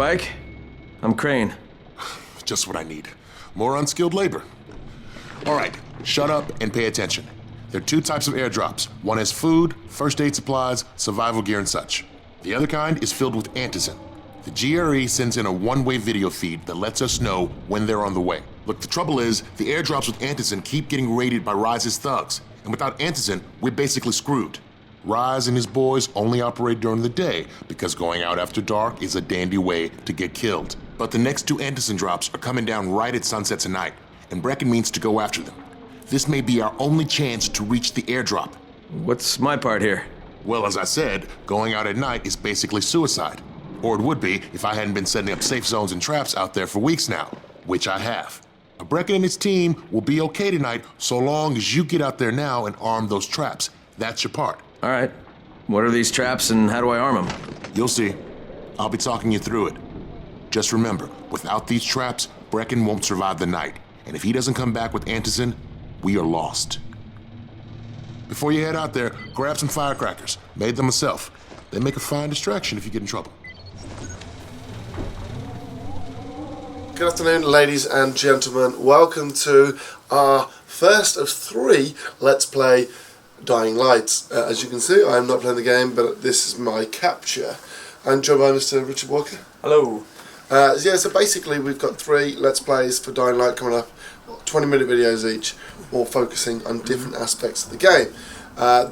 Spike. I'm Crane. Just what I need. More unskilled labor. All right, shut up and pay attention. There are two types of airdrops. One has food, first aid supplies, survival gear, and such. The other kind is filled with antizin. The GRE sends in a one-way video feed that lets us know when they're on the way. Look, the trouble is, the airdrops with antizin keep getting raided by Rise's thugs. And without antizin, we're basically screwed. Rise and his boys only operate during the day because going out after dark is a dandy way to get killed. But the next two antizin drops are coming down right at sunset tonight, and Brecken means to go after them. This may be our only chance to reach the airdrop. What's my part here? Well, as I said, going out at night is basically suicide. Or it would be if I hadn't been setting up safe zones and traps out there for weeks now, which I have. Brecken and his team will be okay tonight so long as you get out there now and arm those traps. That's your part. All right. What are these traps and how do I arm them? You'll see. I'll be talking you through it. Just remember, without these traps, Brecken won't survive the night. And if he doesn't come back with antizin, we are lost. Before you head out there, grab some firecrackers. Made them myself. They make a fine distraction if you get in trouble. Good afternoon, ladies and gentlemen. Welcome to our first of 3 Let's Play Dying Light. As you can see, I'm not playing the game, but this is my capture. I'm joined by Mr. Richard Walker. Hello. So basically we've got 3 Let's Plays for Dying Light coming up, 20-minute videos each, all focusing on different aspects of the game.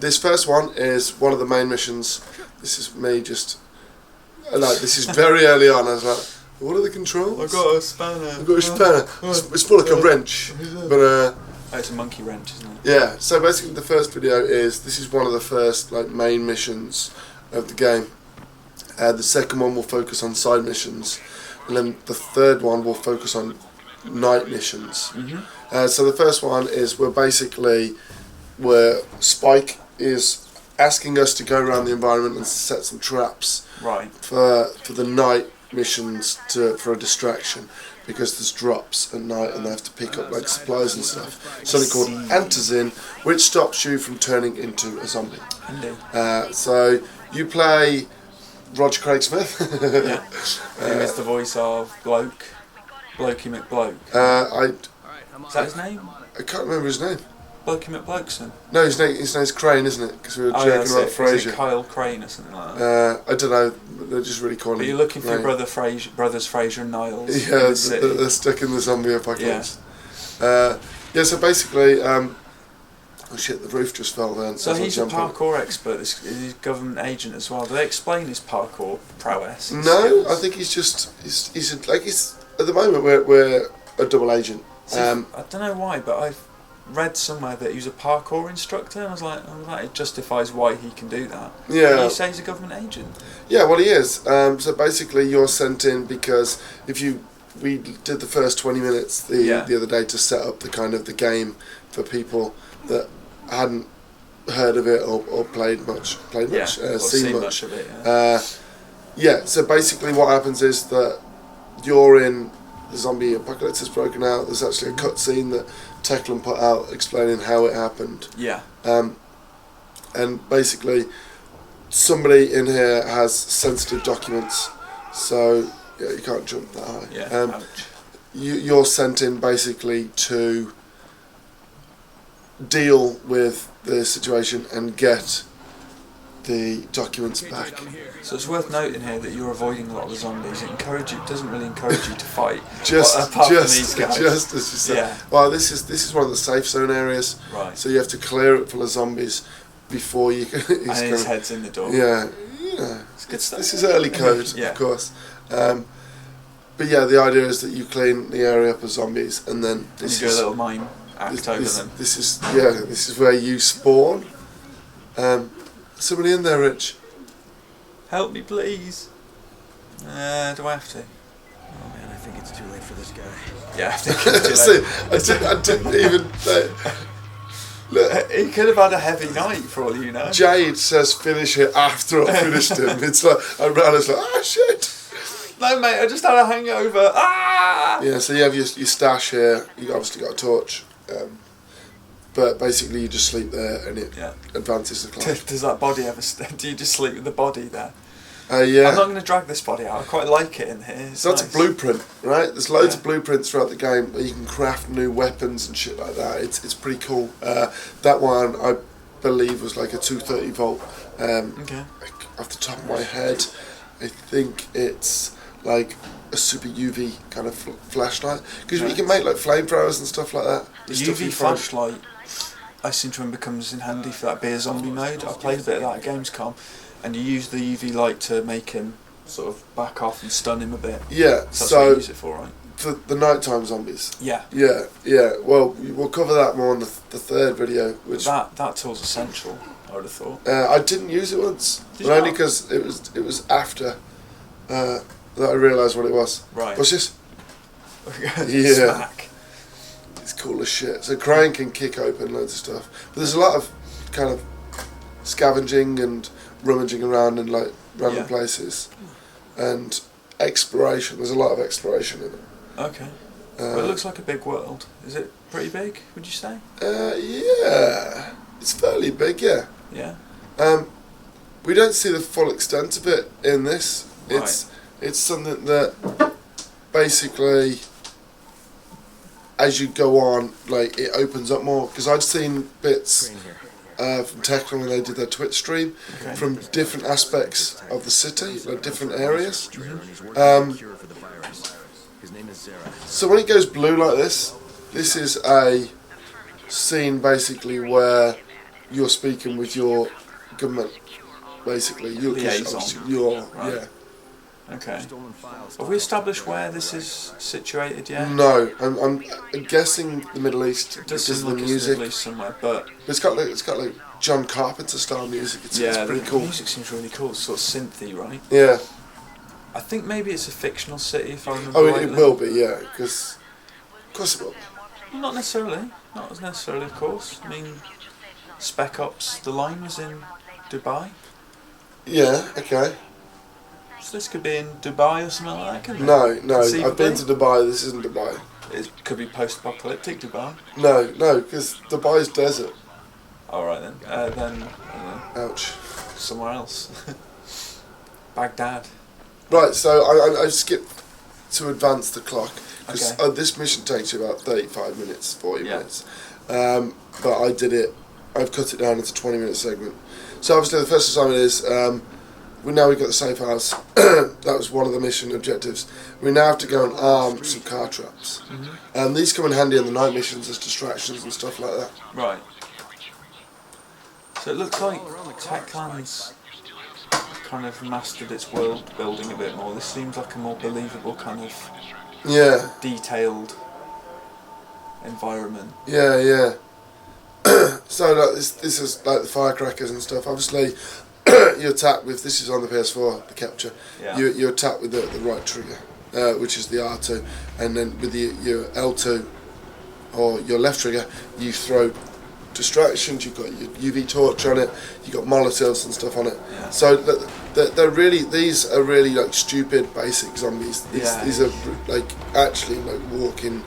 This first one is one of the main missions. This is me just, this is very early on. I was like, what are the controls? I've got a spanner. I've got a spanner. It's more like a wrench, but oh, it's a monkey wrench, isn't it? yeah. So basically, the first video this is one of the first main missions of the game. The second one will focus on side missions, and then the third one will focus on night missions. So the first one is where Spike is asking us to go around the environment and set some traps. Right. For the night missions for a distraction, because there's drops at night and they have to pick up supplies and stuff. Something called antizin, which stops you from turning into a zombie. So you play Roger Craig Smith. Yeah. He is the voice of Blokey McBloke. Is that his name? I can't remember his name. Blokey McBlokeson. No, his name's Crane, isn't it? Because we were joking about Frasier. Is it Kyle Crane or something like that? I don't know. They're just really calling. But you're looking for your brothers Frasier and Niles. Yeah, they're stuck in the zombie apocalypse. Yeah. So basically, oh shit, the roof just fell then. So he's a parkour expert. He's a government agent as well. Do they explain his parkour prowess? No, I think he's at the moment we're a double agent. See, I don't know why, but I've read somewhere that he was a parkour instructor, and I was like, it justifies why he can do that. Yeah. But you say he's a government agent. Yeah, well, he is. So basically, you're sent in because we did the first 20 minutes the other day to set up the game for people that hadn't heard of it or played much, seen much of it. Yeah. So basically, what happens is that you're in the zombie apocalypse has broken out. There's actually a cutscene that Techland put out explaining how it happened. Yeah. And basically, somebody in here has sensitive documents, so you can't jump that high. Yeah. You're sent in basically to deal with the situation and get the documents back. So it's worth noting here that you're avoiding a lot of the zombies. It doesn't really encourage you to fight. Just from these guys. Just as you said. Yeah. Well, this is one of the safe zone areas. Right. So you have to clear it full of zombies before you. And his head's in the door. Yeah. It's good stuff. This is early code, of course. But yeah, the idea is that you clean the area up of zombies, and then you do a little mime act over them. This is where you spawn. Somebody in there, Rich. Help me, please. Do I have to? Oh man, I think it's too late for this guy. Yeah, I think it's too late. I didn't even. Look, he could have had a heavy night for all you know. Jade says finish it after I finished him. It's like I ran. It's like shit. No mate, I just had a hangover. Yeah, so you have your stash here. You obviously got a torch. But basically, you just sleep there, and it advances the clock. Does that body ever? Do you just sleep with the body there? Yeah. I'm not going to drag this body out. I quite like it in here. It's So that's nice. a blueprint, right? There's loads Yeah. of blueprints throughout the game where you can craft new weapons and shit like that. It's pretty cool. That one I believe was like a 230 volt. Okay. Off the top of my head, I think it's like a super UV kind of flashlight, because you can make like flamethrowers and stuff like that. The Stuff you UV find- flashlight, I seem to remember, comes in handy for that beer zombie mode. I played a bit of that at Gamescom, and you use the UV light to make him sort of back off and stun him a bit. Yeah, So that's what so you use it for, right? for the nighttime zombies. Yeah. Yeah. Well, we'll cover that more in the third video, which That tool's essential, I would have thought. I didn't use it once, Did but you only not? because it was after that I realised what it was. Right. What's this? Yeah. Smack. It's cool as shit. So Crane can kick open loads of stuff, but there's a lot of kind of scavenging and rummaging around in like random Yeah. places, and exploration. There's a lot of exploration in it. Okay. Well, it looks like a big world. Is it pretty big, would you say? Yeah, it's fairly big. Yeah. Yeah. We don't see the full extent of it in this. It's something that basically, as you go on, like it opens up more. Because I'd seen bits Crane here. from Techland when they did their Twitch stream Okay. from different aspects of the city, like different areas. And he's working on a cure for the virus. His name is Zara. So when it goes blue like this is a scene basically where you're speaking with your government. Basically, you're Liaison. Right. yeah. Okay. Stolen files. Have we established where this is situated yet? No, I'm guessing the Middle East It does because seem of the like it's music. at least somewhere, but But it's got like John Carpenter style music. It's pretty the cool. music seems really cool. It's sort of synthy, right? Yeah. I think maybe it's a fictional city, if I remember Oh, rightly. it will be. Yeah, because of course it will. Well, not necessarily. Not as necessarily, of course. I mean, Spec Ops: The Line was in Dubai, Yeah. Okay. so this could be in Dubai or something like that, couldn't it? No. I've Conceivably. been to Dubai. This isn't Dubai. It could be post-apocalyptic Dubai. No, because Dubai's desert. All right then. I don't know, Ouch. somewhere else. Baghdad. Right. So I skipped to advance the clock because Okay. this mission takes you about 35 minutes, 40 Yeah. minutes. But I did it. I've cut it down into 20-minute segment. So obviously the first assignment is we've got the safe house. That was one of the mission objectives. We now have to go and arm some car traps. These come in handy in the night missions as distractions and stuff like that. Right. So it looks like Techland's kind of mastered its world building a bit more. This seems like a more believable kind of Yeah, detailed environment. yeah. So like, this is like the firecrackers and stuff. Obviously, you attack with, this is on the PS4, the capture. Yeah. You attack with the right trigger, which is the R2, and then with your L2 or your left trigger, you throw distractions. You've got your UV torch on it. You've got Molotovs and stuff on it. Yeah. So these are really like stupid basic zombies. These are like actually like walking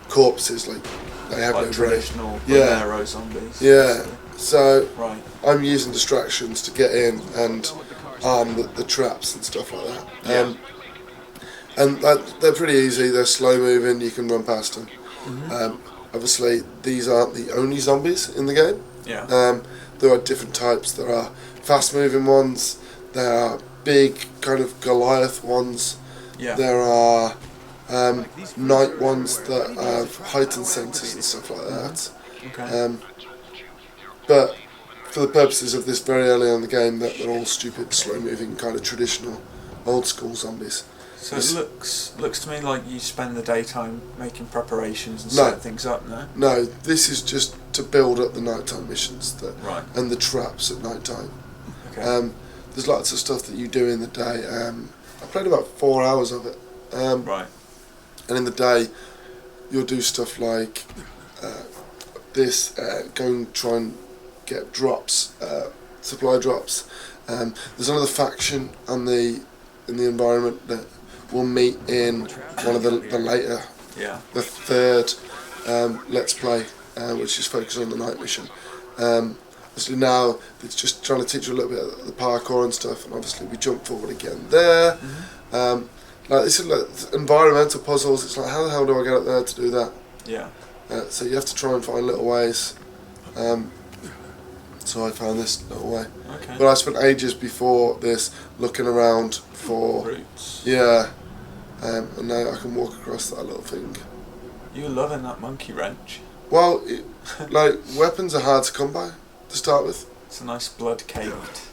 corpses. Like they have Like no brain. traditional Yeah. Romero zombies. Yeah. So Right. I'm using distractions to get in and arm the traps and stuff like that. Yeah. And they're pretty easy. They're slow moving. You can run past them. Obviously, these aren't the only zombies in the game. Yeah. There are different types. There are fast moving ones. There are big kind of Goliath ones. Yeah. There are night ones that have heightened senses and stuff like that. Okay. But for the purposes of this very early on in the game, they're all stupid, slow-moving, kind of traditional, old-school zombies. So it looks to me like you spend the daytime making preparations and No. setting things up, no? No, this is just to build up the nighttime missions Right. and the traps at nighttime. Okay. There's lots of stuff that you do in the day. I played about 4 hours of it. Right. And in the day, you'll do stuff like this, go and try and get drops, supply drops. There's another faction in the environment that will meet in one of the later, Yeah. the third Let's Play, which is focused on the night mission. There's obviously now it's just trying to teach you a little bit of the parkour and stuff, and obviously we jump forward again there. Like this is like environmental puzzles. It's like, how the hell do I get up there to do that? Yeah. So you have to try and find little ways. So I found this little way. Okay. But I spent ages before this looking around for Roots. yeah, and now I can walk across that little thing. You were loving that monkey wrench. Well, like weapons are hard to come by to start with. It's a nice blood caked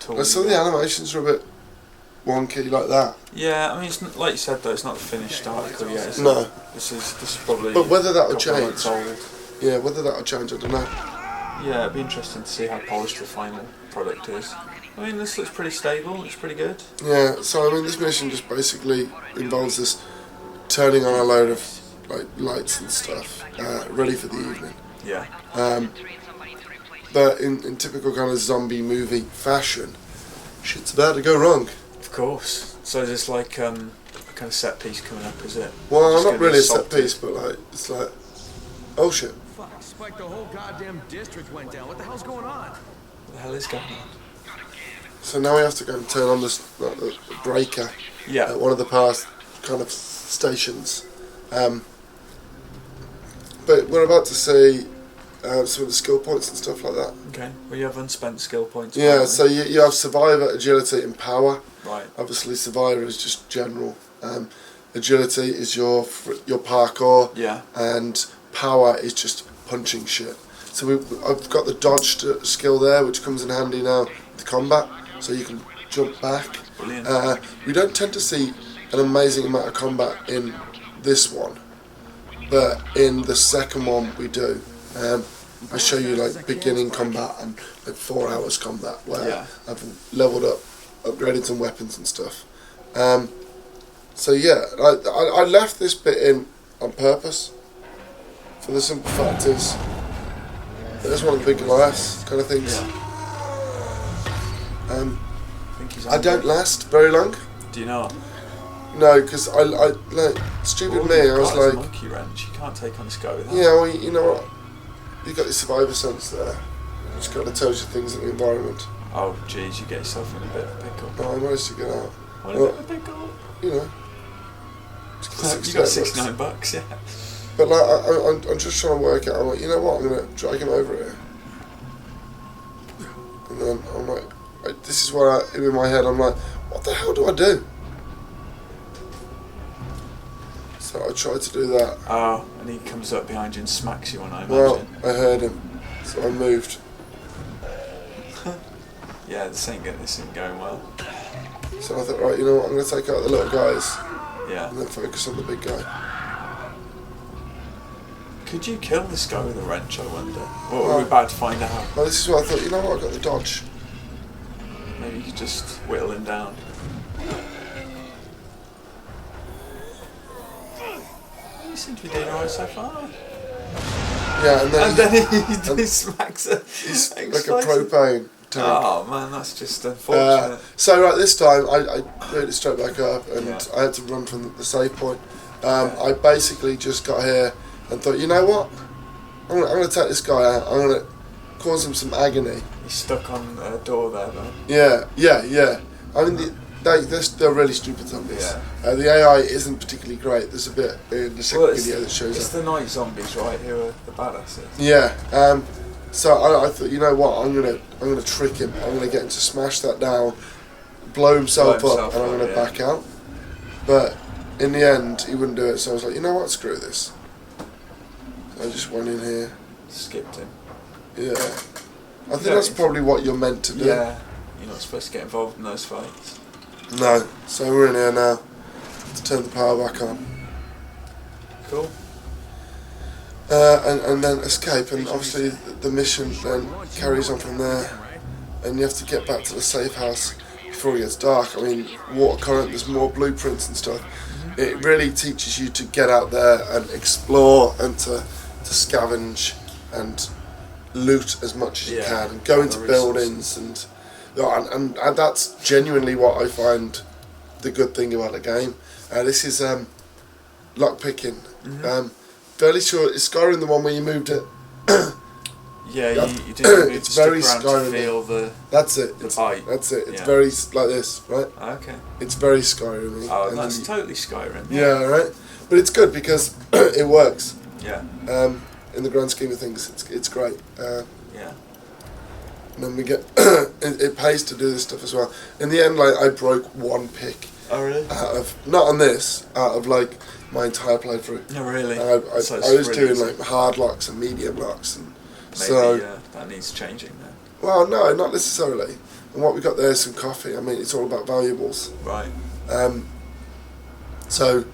tool. Like, some of the animations are a bit wonky like that. Yeah, I mean, it's not, like you said though, it's not the finished article yet. Is No. it? This is probably. But whether that a will couple of change, months old. yeah, whether that will change, I don't know. Yeah, it'd be interesting to see how polished the final product is. I mean, this looks pretty stable. It's pretty good. Yeah, so I mean, this mission just basically involves this turning on a load of like lights and stuff, ready for the evening. Yeah. But in typical kind of zombie movie fashion, shit's about to go wrong. Of course. So is this like a kind of set piece coming up? Is it? Well, Just not gonna be really a set assaulted? piece, but like it's like, oh shit. Fuck, it's like the whole goddamn district went down. What the hell's going on? What the hell is going on? So now we have to go and turn on this like, the breaker Yeah. at one of the past kind of stations. But we're about to see some of the skill points and stuff like that. Okay. Well, you have unspent skill points. Yeah, apparently. so you have survivor, agility, and power. Right. Obviously, survivor is just general. Agility is your parkour. Yeah. And power is just punching shit. So I've got the dodge skill there, which comes in handy now with combat. So you can jump back. Brilliant. We don't tend to see an amazing amount of combat in this one, but in the second one we do. I show you like beginning combat and like 4 hours combat where Yeah. I've leveled up, upgraded some weapons and stuff. So yeah, I left this bit in on purpose for the simple fact is it's one of the big Goliaths kind of things. Yeah. I think he's I don't angry. last very long. Do you know? No, because I like stupid All me. you've I was got is a like, monkey wrench. You can't take on this guy with that. yeah, well, you know what? You got your survivor sense there. Which kind of tells you things in the environment. Oh, jeez, you get yourself in a bit of a pickle. But I managed to get out. What a Well, bit of a pickle. You know. You got $69, yeah. But like, I'm just trying to work out. I'm like, you know what? I'm gonna drag him over here. And then I'm like, this is where in my head I'm like, what the hell do I do? So I tried to do that. Oh, and he comes up behind you and smacks you on, I Well, imagine. I heard him, so I moved. Yeah, this ain't going well. So I thought, right, you know what? I'm gonna take out the little guys Yeah. and then focus on the big guy. Could you kill this guy with a wrench, I wonder? What Well- we're about to find out. Well, this is what I thought. You know what? I got the dodge. Maybe you could just whittle him down. You seem to be doing alright so far. Yeah, and then, And then he smacks it. he's like a Explodes. propane tank. Oh man, that's just unfortunate. So right, this time I moved it straight back up, and Yeah. I had to run from the save point. I basically just got here and thought, you know what? I'm gonna take this guy out. I'm gonna cause him some agony. He's stuck on a door there though. Yeah. I mean, they're really stupid zombies. Yeah. The AI isn't particularly great. There's a bit in the second it's, video that shows it's that. the night zombies, right, who are the badasses. Yeah. So I thought, you know what? I'm gonna trick him. I'm gonna get him to smash that down, blow himself up, and I'm gonna back out. But in the end, he wouldn't do it. So I was like, you know what? Screw this. So I just went in here. Skipped him. Yeah. I think Yeah. that's probably what you're meant to do. Yeah. You're not supposed to get involved in those fights. No. So we're in here now to turn the power back on. Cool. And then escape, and obviously the mission then carries on from there, and you have to get back to the safe house before it gets dark. I mean, water current, there's more blueprints and stuff. It really teaches you to get out there and explore and to scavenge and loot as much as you Yeah, can and go into gather buildings and that's genuinely what I find the good thing about the game. This is lock picking. Fairly sure it's Skyrim, the one where you moved it. You Yeah, Yeah. you do move to It's stick very around to Skyrim. feel the. That's it. The It's, bite. That's it. It's Yeah. very like this, right? Okay. It's very Skyrim. Oh, that's totally Skyrim. yeah, right. But it's good because it works. Yeah. In the grand scheme of things, it's great. Yeah. And then we get it pays to do this stuff as well. In the end, like I broke one pick Oh really? out of not on this, out of like my entire playthrough. No, really. And I So it's was really doing easy. like hard locks and medium locks, and Maybe so that needs changing then. well, no, not necessarily. And what we got there is some coffee. I mean, it's all about valuables. Right. So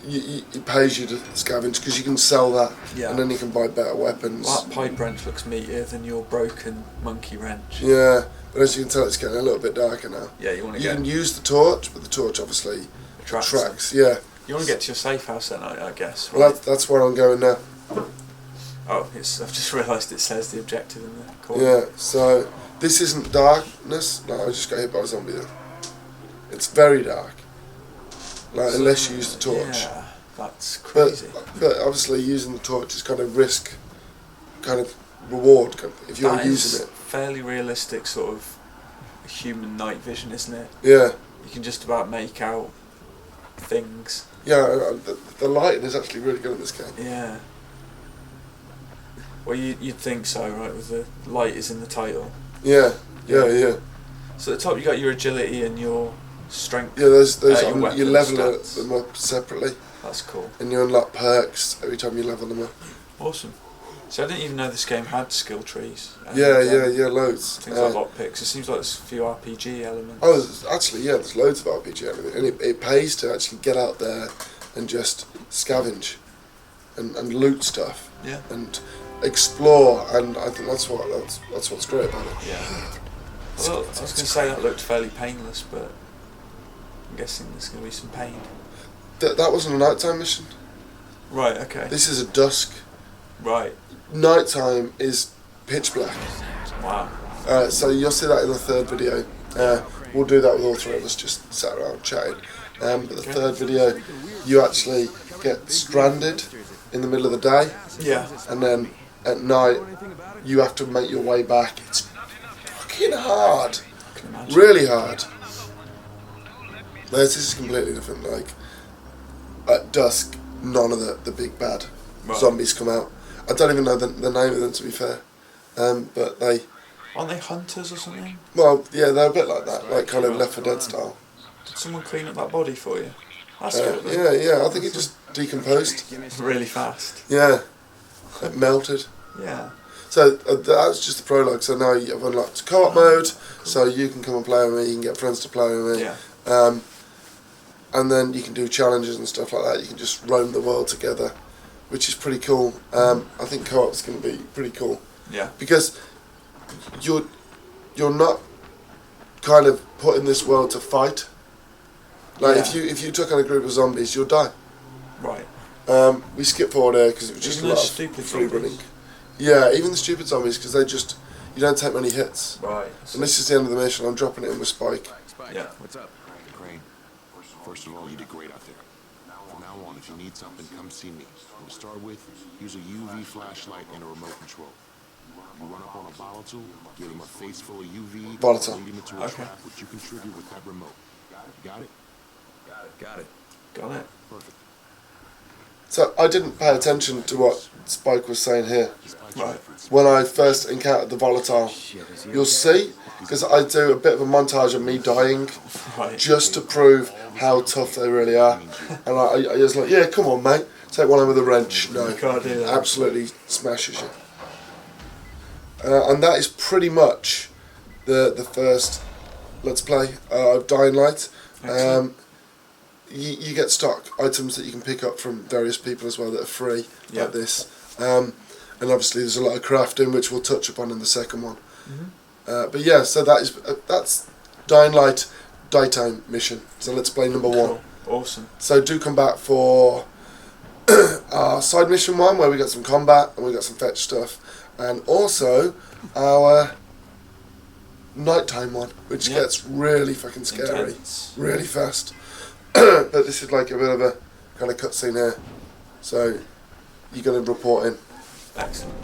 it pays you to scavenge because you can sell that, Yeah. and then you can buy better weapons. Well, that pipe wrench looks meatier than your broken monkey wrench. Yeah, but as you can tell, it's getting a little bit darker now. Yeah, you want to You get can use the torch, but the torch obviously tracks. tracks. Yeah. You want to get to your safe house then, I guess. Right? Well, that's where I'm going now. Oh, I've just realised it says the objective in the corner. Yeah. So this isn't darkness. No, I just got hit by a zombie there. It's very dark. Like unless you use the torch. Yeah, that's But crazy. but obviously using the torch is kind of risk, kind of reward. If you're That is using it. fairly realistic sort of human night vision, isn't it? Yeah. You can just about make out things. Yeah. The lighting is actually really good in this game. Yeah. Well, you'd think so, right? With the light is in the title. Yeah. Yeah. So at the top you got your agility and your strength. Yeah. Those your you weapon level stats. them up separately, That's cool. and you unlock perks every time you level them up. Awesome. So I didn't even know this game had skill trees. And, Yeah. Loads. Things like lockpicks. It seems like there's a few RPG elements. Oh, there's loads of RPG elements, and it pays to actually get out there and just scavenge, and loot stuff, Yeah. and explore, and I think that's what's great about it. Yeah. Well, I was going to say that looked fairly painless, but I'm guessing there's going to be some pain. That wasn't a nighttime mission. Right. Okay. This is a dusk. Right. Nighttime is pitch black. Wow. So you'll see that in the third video. We'll do that with all three of us, just sat around chatting. But the third video, you actually get stranded in the middle of the day, Yeah. and then at night you have to make your way back. It's fucking hard, I can imagine. really hard. This is completely different. Like at dusk, none of the big bad Right. zombies come out. I don't even know the name of them, to be fair. But they, Aren't they hunters or something? well, yeah, they're a bit like that, like kind of Left 4 Dead style. Did someone clean up that body for you? That's good. then. Yeah. I think it just decomposed. Really fast. Yeah, it melted. Yeah. So that's just the prologue. So now you've unlocked co-op mode, so you can come and play with me. You can get friends to play with me. Yeah. And then you can do challenges and stuff like that. You can just roam the world together, which is pretty cool. I think co-op is going to be pretty cool Yeah. because you're not kind of put in this world to fight. Like Yeah. if you took on a group of zombies, you'll die. Right. We skipped forward there because it was just Even a lot those of stupid free zombies? running. Yeah, even the stupid zombies because you don't take many hits. Right. And this is the end of the mission. I'm dropping it in with Spike. Spike, Yeah. what's up? Crane, first of all, you did great out there. From now on, if you need something, come see me. To start with, use a UV flashlight and a remote control. You run up on a volatile, give him a face full of UV, Volatile. lead him into a Okay. trap, which you can trigger with that remote. Got it? Got it. Got it. Perfect. So I didn't pay attention to what Spike was saying here. Right. When I first encountered the volatile, Shit, is he you'll see, because I do a bit of a montage of me dying Right. just to prove how tough they really are. And I was like, yeah, come on, mate. Take one in with a wrench. No, You can't do that. absolutely smashes you. And that is pretty much the first Let's Play of Dying Light. Excellent. You get stock items that you can pick up from various people as well that are free, Yeah. like this. And obviously there's a lot of crafting, which we'll touch upon in the second one. But yeah, so that's Dying Light daytime mission. So Let's Play number one. Cool. Awesome. So do come back for our side mission one, where we got some combat and we got some fetch stuff, and also our nighttime one, which Yeah. gets really fucking scary, Intense. really fast. But this is like a bit of a kind of cutscene here, so you're gonna report in. Excellent.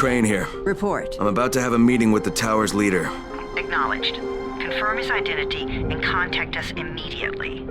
Crane here. Report. I'm about to have a meeting with the tower's leader. Acknowledged. Confirm his identity and contact us immediately.